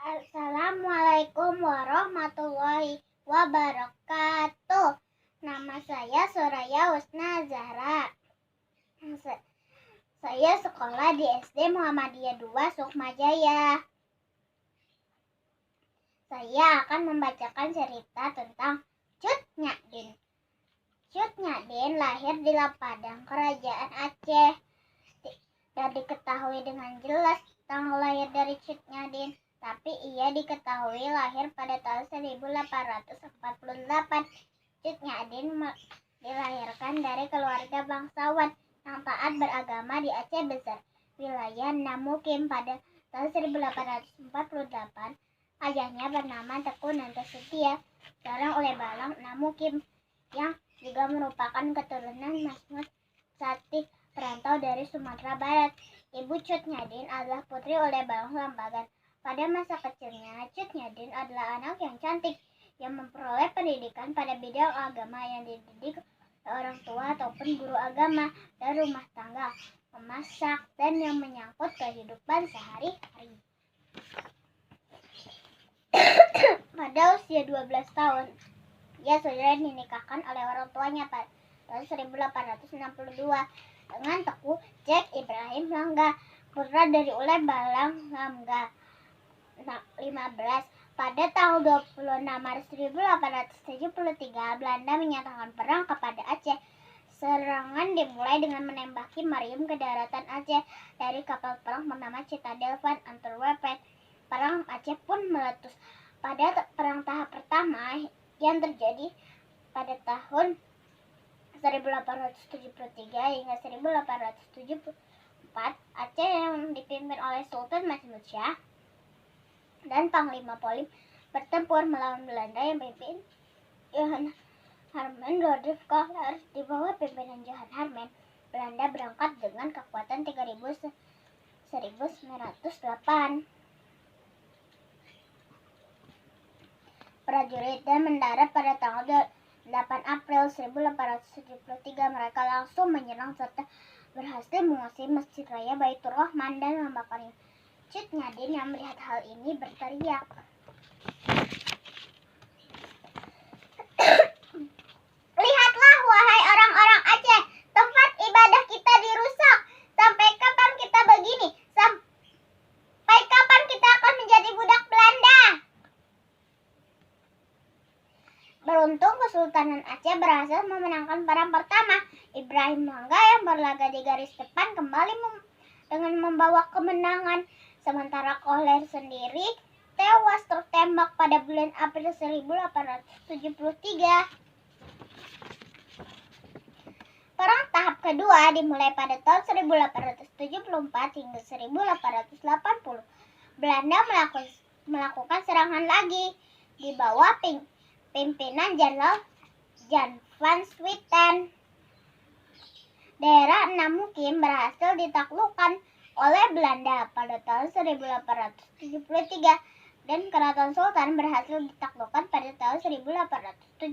Assalamualaikum warahmatullahi wabarakatuh. Nama saya Soraya Husna Zahra. Saya sekolah di SD Muhammadiyah 2 Sukmajaya. Saya akan membacakan cerita tentang Cut Nyak-Din. Cut Nyak-Din lahir di Padang, Kerajaan Aceh. Tidak diketahui dengan jelas tanggal lahir dari Cut Nyak-Din, tapi ia diketahui lahir pada tahun 1848. Cut Nyak-Din dilahirkan dari keluarga bangsawan yang taat beragama di Aceh Besar, wilayah Namukim. Pada tahun 1848, ayahnya bernama Teku Nantasetia, seorang oleh Balang Namukim yang juga merupakan keturunan Masmud Satih, perantau dari Sumatera Barat. Ibu Cut Nyak-Din adalah putri oleh Balang Lambagan. Pada masa kecilnya, Cut Nyak-Din adalah anak yang cantik, yang memperoleh pendidikan pada bidang agama yang dididik orang tua ataupun guru agama dan rumah tangga, memasak, dan yang menyangkut kehidupan sehari-hari. Pada usia 12 tahun, ia sudah dinikahkan oleh orang tuanya pada tahun 1862 dengan Teku Jack Ibrahim Langga, putra dari Ulay Balang Langga 15. Pada tanggal 26 Maret 1873, Belanda menyatakan perang kepada Aceh. Serangan dimulai dengan menembaki Mariam ke daratan Aceh dari kapal perang bernama Citadel van Antwerpen. Perang Aceh pun meletus. Pada perang tahap pertama yang terjadi pada tahun 1873 hingga 1874, Aceh yang dipimpin oleh Sultan Mahmud Shah dan Panglima Polim bertempur melawan Belanda yang dipimpin Johan Herman Rodolph Kohler. Di bawah pimpinan Johan Herman, Belanda berangkat dengan kekuatan 1908. prajurit dan mendarat pada tanggal 8 April 1873. Mereka langsung menyerang serta berhasil menguasai Masjid Raya Baitur Rahman dan membakarnya. Cut Nyak-Din yang melihat hal ini berteriak, "Lihatlah wahai orang-orang Aceh, tempat ibadah kita dirusak. Sampai kapan kita begini? Sampai kapan kita akan menjadi budak Belanda?" Beruntung Kesultanan Aceh berhasil memenangkan perang pertama. Ibrahim Langga yang berlaga di garis depan kembali dengan membawa kemenangan. Sementara Kohler sendiri tewas tertembak pada bulan April 1873. Perang tahap kedua dimulai pada tahun 1874 hingga 1880. Belanda melakukan serangan lagi di bawah pimpinan Jenderal Jan van Swieten. Daerah Namukim berhasil ditaklukkan oleh Belanda pada tahun 1873 dan Keraton Sultan berhasil ditaklukkan pada tahun 1874.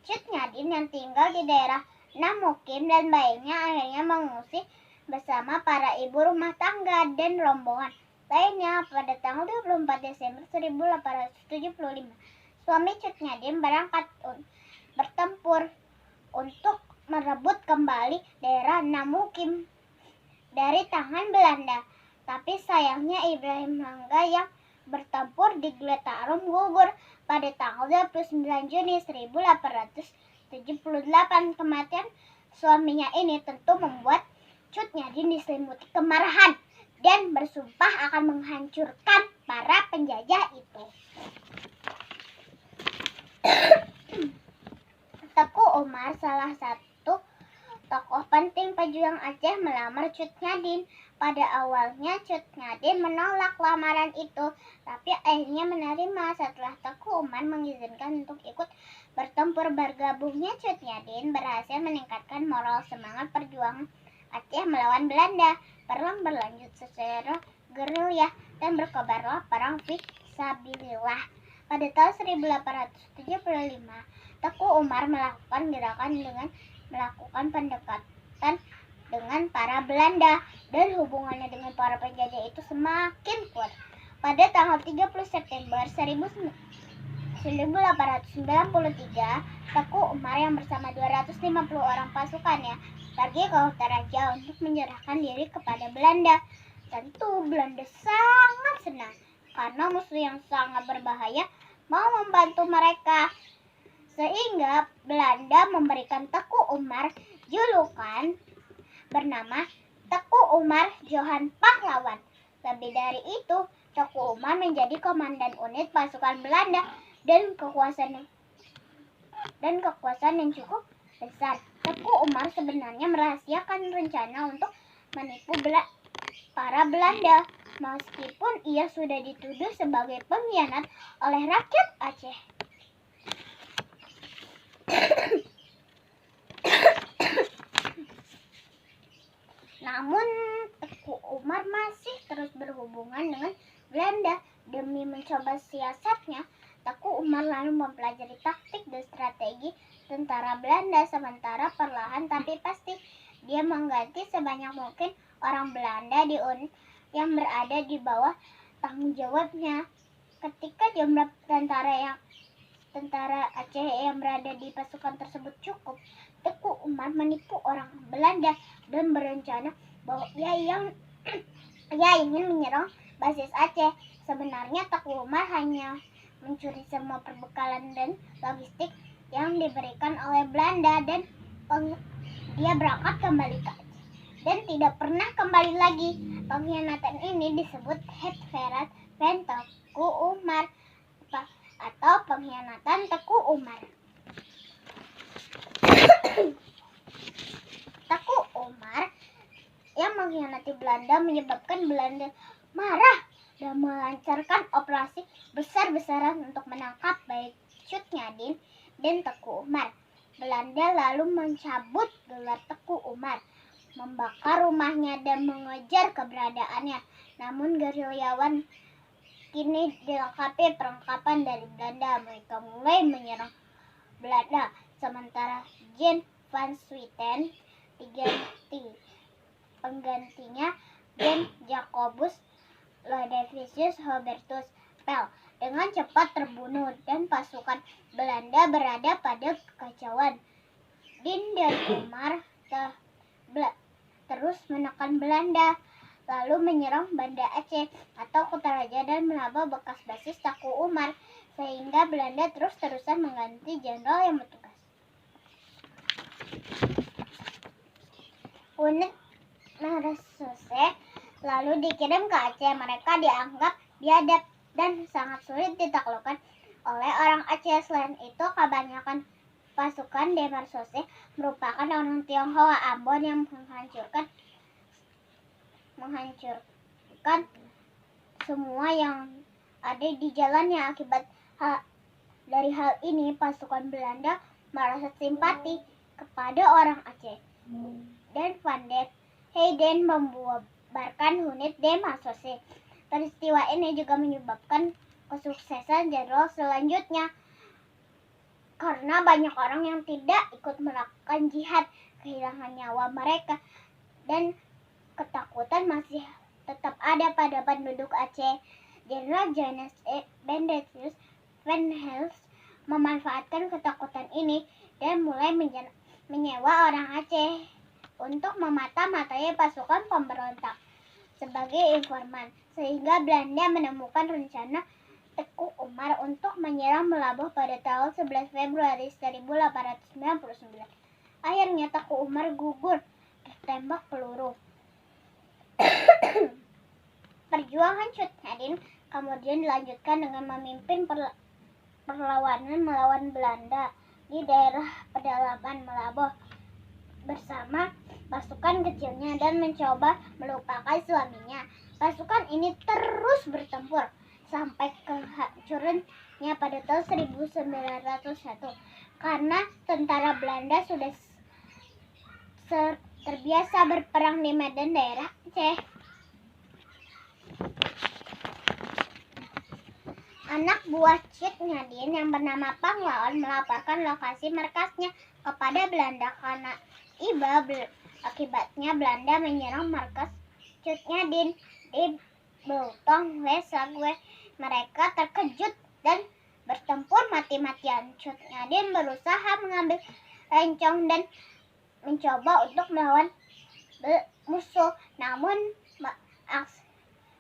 Cut Nyak-Din yang tinggal di daerah Namukim dan bayinya akhirnya mengungsi bersama para ibu rumah tangga dan rombongan lainnya pada tanggal 24 Desember 1875. Suami Cut Nyak-Din berangkat bertempur untuk merebut kembali daerah Namukim dari tangan Belanda. Tapi sayangnya Ibrahim Langga yang bertempur di Gletarum gugur pada tanggal 29 Juni 1878. Kematian suaminya ini tentu membuat Cut Nyak-Din diselimuti kemarahan dan bersumpah akan menghancurkan para penjajah itu. Teku Umar, salah satu tokoh penting pejuang Aceh, melamar Cut Nyak-Din. Pada awalnya Cut Nyak-Din menolak lamaran itu, tapi akhirnya menerima setelah Teku Umar mengizinkan untuk ikut bertempur. Bergabungnya Cut Nyak-Din berhasil meningkatkan moral semangat perjuangan Aceh melawan Belanda. Perang berlanjut secara gerilya dan berkobarlah perang fisabilillah. Pada tahun 1875, Teku Umar melakukan gerakan dengan melakukan pendekatan dengan para Belanda dan hubungannya dengan para penjajah itu semakin kuat. Pada tanggal 30 September 1893, Teku Umar yang bersama 250 orang pasukannya pergi ke Utaraja untuk menyerahkan diri kepada Belanda. Tentu Belanda sangat senang karena musuh yang sangat berbahaya mau membantu mereka. Sehingga Belanda memberikan Teku Umar julukan bernama Teku Umar Johan Pahlawan. Lebih dari itu, Teku Umar menjadi komandan unit pasukan Belanda dan kekuasaan yang cukup besar. Teku Umar sebenarnya merahasiakan rencana untuk menipu para Belanda, meskipun ia sudah dituduh sebagai pengkhianat oleh rakyat Aceh. Namun Teku Umar masih terus berhubungan dengan Belanda. Demi mencoba siasatnya, Teku Umar lalu mempelajari taktik dan strategi tentara Belanda. Sementara perlahan tapi pasti dia mengganti sebanyak mungkin orang Belanda yang berada di bawah tanggung jawabnya. Ketika jumlah tentara Aceh yang berada di pasukan tersebut cukup, Teku Umar menipu orang Belanda dan berencana bahwa ia ingin menyerang basis Aceh. Sebenarnya Teku Umar hanya mencuri semua perbekalan dan logistik yang diberikan oleh Belanda dan dia berangkat kembali ke Aceh dan tidak pernah kembali lagi. Pengkhianatan ini disebut Het-Verat van Teku Umar atau pengkhianatan Teku Umar. Teku Umar yang mengkhianati Belanda menyebabkan Belanda marah dan melancarkan operasi besar-besaran untuk menangkap baik Cut Nyadin dan Teku Umar. Belanda lalu mencabut gelar Teku Umar, membakar rumahnya dan mengejar keberadaannya. Namun gerilyawan kini dilengkapi perlengkapan dari Belanda. Mereka mulai menyerang Belanda. Sementara Jan van Swieten penggantinya dan Jacobus Lodewijk Hubertus Pel dengan cepat terbunuh dan pasukan Belanda berada pada kekacauan. Din dan Umar terus menekan Belanda, lalu menyerang Banda Aceh atau Kutaraja dan melaba bekas basis Teku Umar, sehingga Belanda terus-terusan mengganti jenderal yang bertugas. Unit Mersose lalu dikirim ke Aceh. Mereka dianggap biadab dan sangat sulit ditaklukkan oleh orang Aceh. Selain itu, kebanyakan pasukan de Mersose merupakan orang Tionghoa Ambon yang menghancurkan semua yang ada di jalannya. Akibat dari hal ini, pasukan Belanda merasa simpati kepada orang Aceh dan Van der Heyden membubarkan unit de Mersose. Peristiwa ini juga menyebabkan kesuksesan jenderal selanjutnya karena banyak orang yang tidak ikut melakukan jihad kehilangan nyawa mereka dan ketakutan masih tetap ada pada penduduk Aceh. Jenderal Johannes Benedictus van Hals memanfaatkan ketakutan ini dan mulai menyewa orang Aceh untuk memata-matai pasukan pemberontak sebagai informan, sehingga Belanda menemukan rencana Teku Umar untuk menyerang Meulaboh pada tanggal 11 Februari 1899. Akhirnya Teku Umar gugur tertembak peluru. Perjuangan Cut Nyadin kemudian dilanjutkan dengan memimpin perlawanan melawan Belanda di daerah pedalaman Meulaboh bersama pasukan kecilnya dan mencoba melupakan suaminya. Pasukan ini terus bertempur sampai kehancurannya pada tahun 1901 karena tentara Belanda sudah terbiasa berperang di medan daerah Aceh. Anak buah Cut Nyadin yang bernama Pahlawan melaporkan lokasi markasnya kepada Belanda karena akibatnya Belanda menyerang markas Cut Nyadin di Beutong gue. Mereka terkejut dan bertempur mati-matian. Cut Nyadin berusaha mengambil lencong dan mencoba untuk melawan musuh. Namun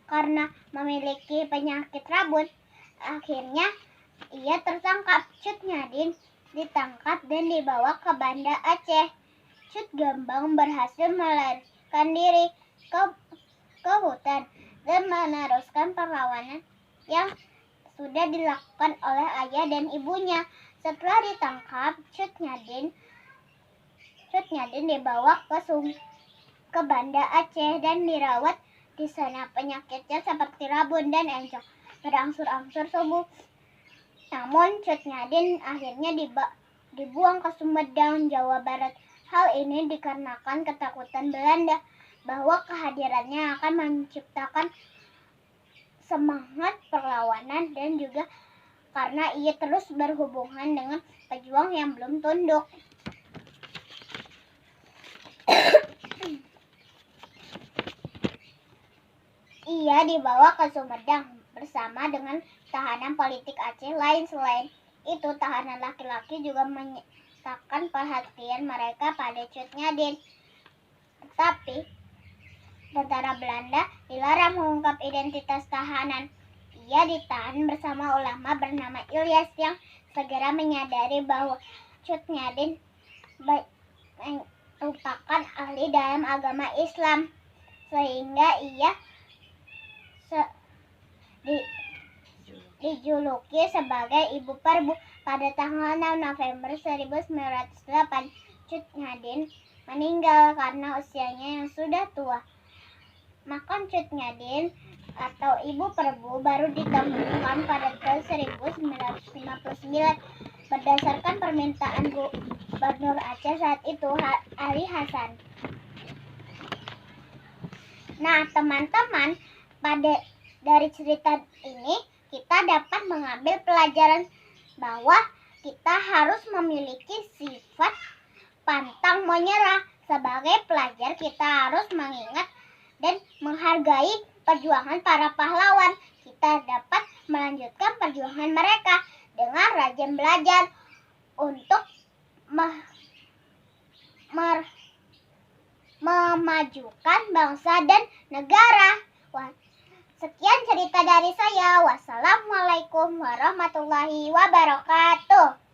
karena memiliki penyakit rabun, akhirnya ia tertangkap. Cut Nyadin ditangkap dan dibawa ke Banda Aceh. Cut Gambang berhasil melarikan diri ke hutan dan meneruskan perlawanan yang sudah dilakukan oleh ayah dan ibunya. Setelah ditangkap, Cut Nyadin dibawa ke Banda Aceh dan dirawat di sana. Penyakitnya seperti rabun dan encok berangsur-angsur sembuh. Namun Cut Nyadin akhirnya dibuang ke Sumedang, Jawa Barat. Hal ini dikarenakan ketakutan Belanda bahwa kehadirannya akan menciptakan semangat perlawanan dan juga karena ia terus berhubungan dengan pejuang yang belum tunduk. Ia dibawa ke Sumedang bersama dengan tahanan politik Aceh lain. Selain itu, tahanan laki-laki juga menyatakan perhatian mereka pada Cut Nyadin. Tetapi tentara Belanda dilarang mengungkap identitas tahanan. Ia ditahan bersama ulama bernama Ilyas yang segera menyadari bahwa Cut Nyadin merupakan ahli dalam agama Islam, sehingga ia dijuluki sebagai Ibu Perbu. Pada tanggal 6 November 1908, Cut Nyadin meninggal karena usianya yang sudah tua. Makam Cut Nyadin atau Ibu Perbu baru ditemukan pada tahun 1959 berdasarkan permintaan Gubernur Aceh saat itu, Ali Hasan. Nah, teman-teman, dari cerita ini kita dapat mengambil pelajaran bahwa kita harus memiliki sifat pantang menyerah. Sebagai pelajar kita harus mengingat dan menghargai perjuangan para pahlawan. Kita dapat melanjutkan perjuangan mereka dengan rajin belajar untuk memajukan bangsa dan negara. Sekian cerita dari saya. Wassalamualaikum warahmatullahi wabarakatuh.